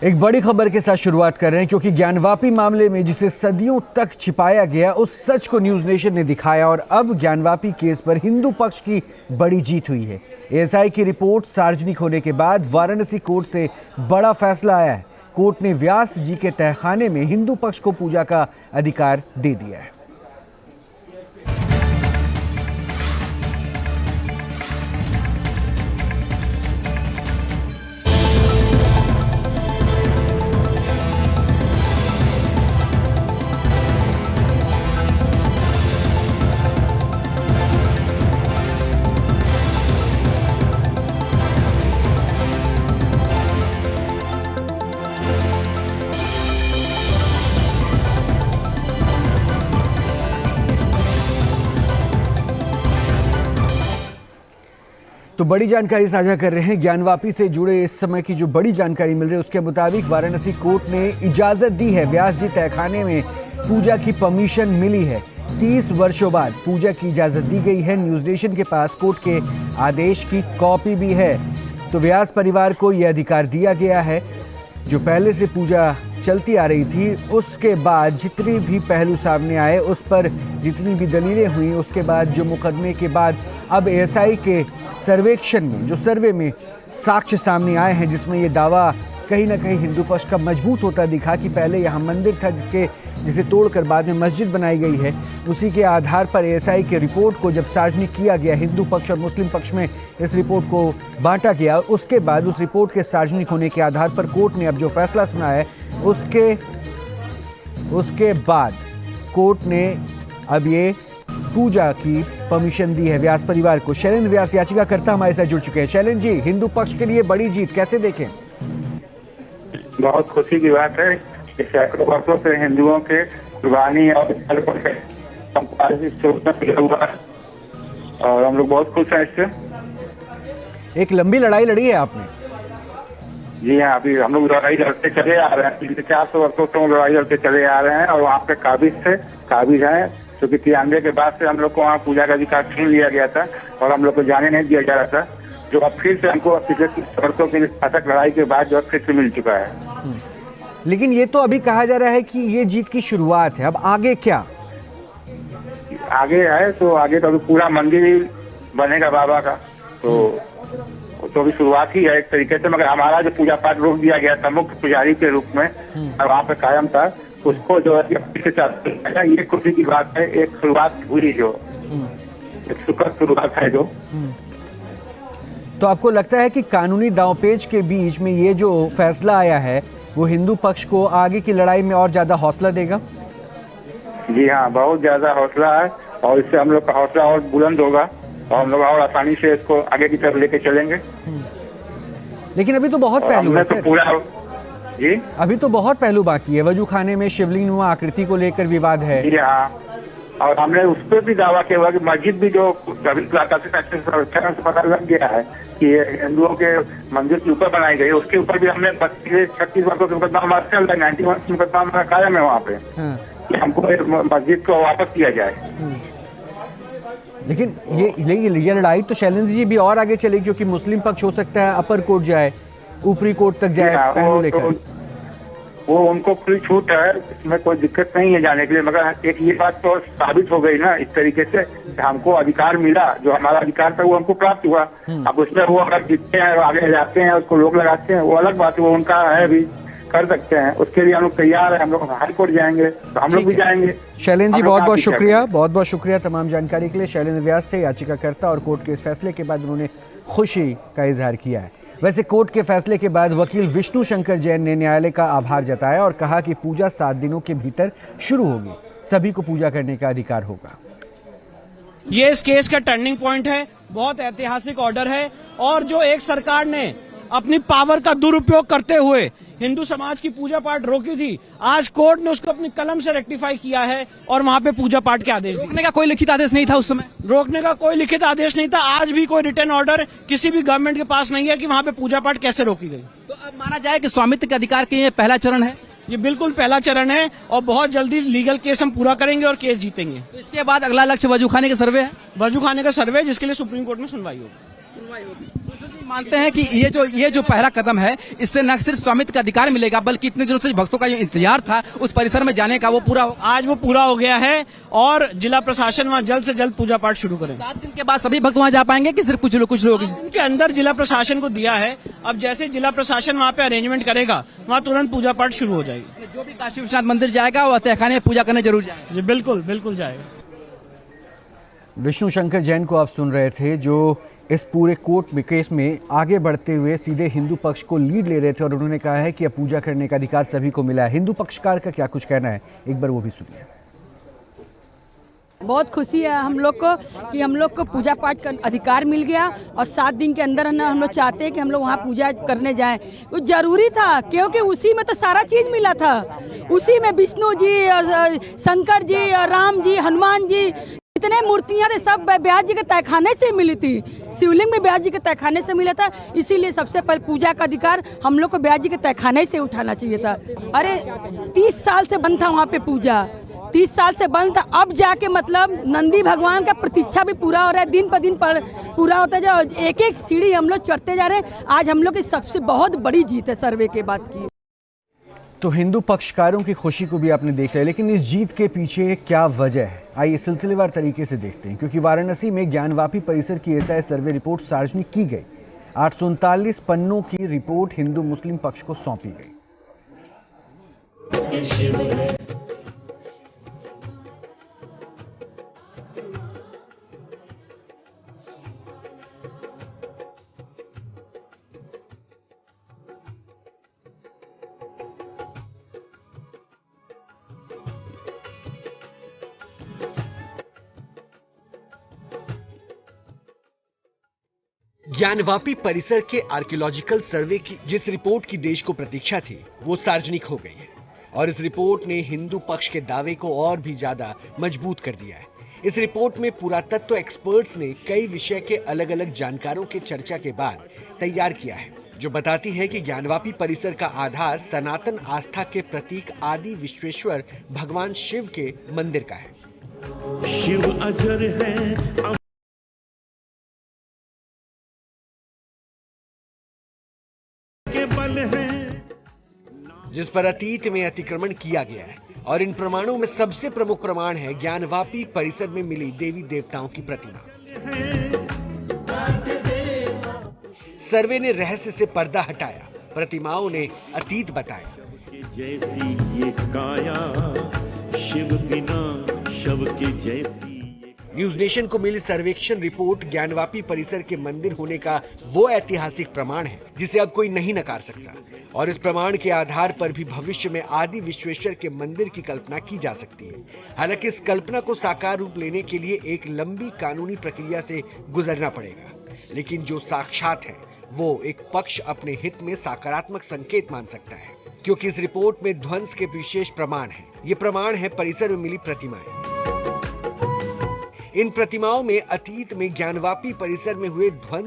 एक बड़ी खबर के साथ शुरुआत कर रहे हैं क्योंकि ज्ञानवापी मामले में जिसे सदियों तक छिपाया गया उस सच को न्यूज नेशन ने दिखाया और अब ज्ञानवापी केस पर हिंदू पक्ष की बड़ी जीत हुई है। एएसआई की रिपोर्ट सार्वजनिक होने के बाद वाराणसी कोर्ट से बड़ा फैसला आया है। कोर्ट ने व्यास जी के तहखाने में हिंदू पक्ष को पूजा का अधिकार दे दिया है। तो बड़ी जानकारी साझा कर रहे हैं। ज्ञानवापी से जुड़े इस समय की जो बड़ी जानकारी मिल रही है उसके मुताबिक वाराणसी कोर्ट ने इजाजत दी है। व्यास जी तहखाने में पूजा की परमिशन मिली है। 30 वर्षों बाद पूजा की इजाजत दी गई है। न्यूज नेशन के पास कोर्ट के आदेश की कॉपी भी है। तो व्यास परिवार को यह अधिकार दिया गया है। जो पहले से पूजा चलती आ रही थी उसके बाद जितने भी पहलू सामने आए, उस पर जितनी भी दलीलें हुई, उसके बाद जो मुकदमे के बाद अब एएसआई के सर्वेक्षण में जो सर्वे में साक्ष्य सामने आए हैं जिसमें ये दावा कहीं ना कहीं हिंदू पक्ष का मजबूत होता दिखा कि पहले यहाँ मंदिर था जिसे तोड़कर बाद में मस्जिद बनाई गई है। उसी के आधार पर एएसआई की रिपोर्ट को जब सार्वजनिक किया गया, हिंदू पक्ष और मुस्लिम पक्ष में इस रिपोर्ट को बांटा गया, उसके बाद उस रिपोर्ट के सार्वजनिक होने के आधार पर कोर्ट ने अब जो फैसला सुनाया है उसके बाद कोर्ट ने अब ये पूजा की परमिशन दी है व्यास परिवार को। शैलेंद्र व्यास याचिकाकर्ता हमारे साथ जुड़ चुके हैं। शैलेंद्र जी, हिंदू पक्ष के लिए बड़ी जीत कैसे देखें? बहुत खुशी की बात है कि सैकड़ों वर्षों से हिंदुओं के कुर्बानी और हम लोग बहुत खुश हैं इससे। एक लंबी लड़ाई लड़ी है आपने। जी हाँ, अभी हम लोग लड़ाई लड़ते चले आ रहे हैं। पिछले 400 वर्षों से लड़ाई लड़ते चले आ रहे हैं और वहाँ पे काबिज है क्योंकि 93 के बाद से हम लोग को वहाँ पूजा का अधिकार छीन लिया गया था और हम लोग को जाने नहीं दिया जा रहा था, जो अब फिर से हमको पिछले 30 वर्षों की अथक लड़ाई के बाद जो फिर से मिल चुका है। लेकिन ये तो अभी कहा जा रहा है कि ये जीत की शुरुआत है। अब आगे क्या? आगे है तो आगे तो अभी पूरा मंदिर बनेगा बाबा का, तो अभी शुरुआत ही है एक तरीके से। मगर हमारा जो पूजा पाठ रोक दिया गया था मुख्य पुजारी के रूप में और वहाँ पे कायम था, उसको जो है ये खुशी की बात है। एक शुरुआत हुई जो एक सुखद शुरुआत है जो। तो आपको लगता है कि कानूनी दांवपेच के बीच में ये जो फैसला आया है वो हिंदू पक्ष को आगे की लड़ाई में और ज्यादा हौसला देगा? जी हाँ, बहुत ज्यादा हौसला है और इससे हम लोग का हौसला और बुलंद होगा और हम लोग और आसानी से इसको आगे की तरफ लेके चलेंगे। लेकिन अभी तो बहुत पहलू है तो पूरा जी, अभी तो बहुत पहलू बाकी है। वजू खाने में शिवलिंग नुमा आकृति को लेकर विवाद है। जी हाँ, और हमने उस पर भी दावा किया हुआ कि मस्जिद भी जो अभी पता लग गया है कि हिंदुओं के मंदिर के ऊपर बनाई गई, उसके ऊपर भी हमने 36 वर्षों के मुकदमा चल रहा है। 91 मुकदमा कायम है वहाँ पे कि हमको मस्जिद को वापस किया जाए। लेकिन ये लड़ाई तो शैलेंद्र जी भी और आगे चलेगी क्योंकि मुस्लिम पक्ष हो सकता है अपर कोर्ट जाए, ऊपरी कोर्ट तक जाए पहलू लेकर। वो उनको खुली छूट है, इसमें कोई दिक्कत नहीं है जाने के लिए। मगर एक ये बात तो साबित हो गई ना इस तरीके से हमको अधिकार मिला, जो हमारा अधिकार था वो हमको प्राप्त हुआ। अब उसमें वो अगर जीतते हैं आगे जाते हैं उसको लोग लगाते हैं वो अलग बात है, वो उनका है, भी कर सकते हैं। उसके लिए हम लोग तैयार है। हम लोग हाई कोर्ट जाएंगे तो हम लोग भी जाएंगे। शैलेंद्र जी बहुत बहुत शुक्रिया तमाम जानकारी के लिए। शैलेंद्र व्यास थे याचिकाकर्ता और कोर्ट के इस फैसले के बाद उन्होंने खुशी का इजहार किया है। वैसे कोर्ट के फैसले के बाद वकील विष्णु शंकर जैन ने न्यायालय का आभार जताया और कहा कि पूजा 7 दिनों के भीतर शुरू होगी, सभी को पूजा करने का अधिकार होगा। ये इस केस का टर्निंग पॉइंट है, बहुत ऐतिहासिक ऑर्डर है और जो एक सरकार ने अपनी पावर का दुरुपयोग करते हुए हिंदू समाज की पूजा पाठ रोकी थी, आज कोर्ट ने उसको अपनी कलम से रेक्टिफाई किया है और वहां पे पूजा पाठ के आदेश दिए। रोकने का कोई लिखित आदेश नहीं था उस समय, रोकने का कोई लिखित आदेश नहीं था। आज भी कोई रिटर्न ऑर्डर किसी भी गवर्नमेंट के पास नहीं है कि वहां पे पूजा पाठ कैसे रोकी गई। तो अब माना जाए कि स्वामित्व के अधिकार के लिए पहला चरण है। ये बिल्कुल पहला चरण है और बहुत जल्दी लीगल केस हम पूरा करेंगे और केस जीतेंगे। तो इसके बाद अगला लक्ष्य वजू खाने का सर्वे है। वजू खाने का सर्वे जिसके लिए सुप्रीम कोर्ट में सुनवाई होगी। मानते हैं कि ये जो पहला कदम है, इससे न सिर्फ स्वामित्व का अधिकार मिलेगा, बल्कि इतने दिनों से भक्तों का जो इंतजार था उस परिसर में जाने का, वो पूरा होगा। आज वो पूरा हो गया है और जिला प्रशासन वहाँ जल्द से जल्द पूजा पाठ शुरू करें। 7 दिन के बाद सभी भक्त वहाँ जा पाएंगे कि सिर्फ कुछ लोग? उनके अंदर जिला प्रशासन को दिया है, अब जैसे जिला प्रशासन वहाँ पे अरेंजमेंट करेगा, वहाँ तुरंत पूजा पाठ शुरू हो जाएगी। जो भी काशी विश्वनाथ मंदिर जाएगा वो तहखाने में पूजा करने जरूर जाएगा। जी बिल्कुल बिल्कुल जाएगा। विष्णु शंकर जैन को आप सुन रहे थे, जो इस पूरे कोर्ट केस में आगे बढ़ते हुए सीधे हिंदू पक्ष को लीड ले रहे थे और उन्होंने कहा है कि अब पूजा करने का अधिकार सभी को मिला है। हिंदू पक्षकार का क्या कुछ कहना है, एक बार वो भी सुनिए। बहुत खुशी है हम लोग को कि हम लोग को पूजा पाठ का अधिकार मिल गया और 7 दिन के अंदर हम लोग चाहते हैं कि हम लोग वहाँ पूजा करने जाएं। वो जरूरी था क्योंकि उसी में तो सारा चीज मिला था। उसी में विष्णु जी और शंकर जी और राम जी, हनुमान जी, इतने मूर्तियां थे, सब ब्यास जी के तहखाने से मिली थी। शिवलिंग में ब्यास जी के तहखाने से मिला था, इसीलिए सबसे पहले पूजा का अधिकार हम लोग को ब्यास जी के तहखाने से उठाना चाहिए था। अरे 30 साल से बंद था वहाँ पे पूजा, 30 साल से बंद था। अब जाके मतलब नंदी भगवान का प्रतीक्षा भी पूरा हो रहा है, दिन पर दिन पूरा होता जा, एक एक सीढ़ी हम लोग चढ़ते जा रहे हैं। आज हम लोग की सबसे बहुत बड़ी जीत है सर्वे के बाद की। तो हिंदू पक्षकारों की खुशी को भी आपने देख लिया, लेकिन इस जीत के पीछे क्या वजह है, आइए सिलसिलेवार तरीके से देखते हैं। क्योंकि वाराणसी में ज्ञानवापी परिसर की एसआई सर्वे रिपोर्ट सार्वजनिक की गई। 839 पन्नों की रिपोर्ट हिंदू मुस्लिम पक्ष को सौंपी गई। ज्ञानवापी परिसर के आर्कियोलॉजिकल सर्वे की जिस रिपोर्ट की देश को प्रतीक्षा थी, वो सार्वजनिक हो गई है और इस रिपोर्ट ने हिंदू पक्ष के दावे को और भी ज्यादा मजबूत कर दिया है। इस रिपोर्ट में पुरातत्व एक्सपर्ट्स ने कई विषय के अलग अलग जानकारों के चर्चा के बाद तैयार किया है, जो बताती है कि ज्ञानवापी परिसर का आधार सनातन आस्था के प्रतीक आदि विश्वेश्वर भगवान शिव के मंदिर का है। शिव अजर है, जिस पर अतीत में अतिक्रमण किया गया है और इन प्रमाणों में सबसे प्रमुख प्रमाण है ज्ञानवापी परिसर में मिली देवी देवताओं की प्रतिमा। सर्वे ने रहस्य से पर्दा हटाया, प्रतिमाओं ने अतीत बताया। जैसी ये काया शिव बिना शव के जैसी। न्यूज नेशन को मिली सर्वेक्षण रिपोर्ट ज्ञानवापी परिसर के मंदिर होने का वो ऐतिहासिक प्रमाण है जिसे अब कोई नहीं नकार सकता और इस प्रमाण के आधार पर भी भविष्य में आदि विश्वेश्वर के मंदिर की कल्पना की जा सकती है। हालांकि इस कल्पना को साकार रूप लेने के लिए एक लंबी कानूनी प्रक्रिया से गुजरना पड़ेगा, लेकिन जो साक्षात है वो एक पक्ष अपने हित में सकारात्मक संकेत मान सकता है, क्योंकि इस रिपोर्ट में ध्वंस के विशेष प्रमाण है। ये प्रमाण है परिसर में मिली प्रतिमाएं। इन प्रतिमाओं में अतीत में ज्ञानवापी परिसर में हुए ध्वंस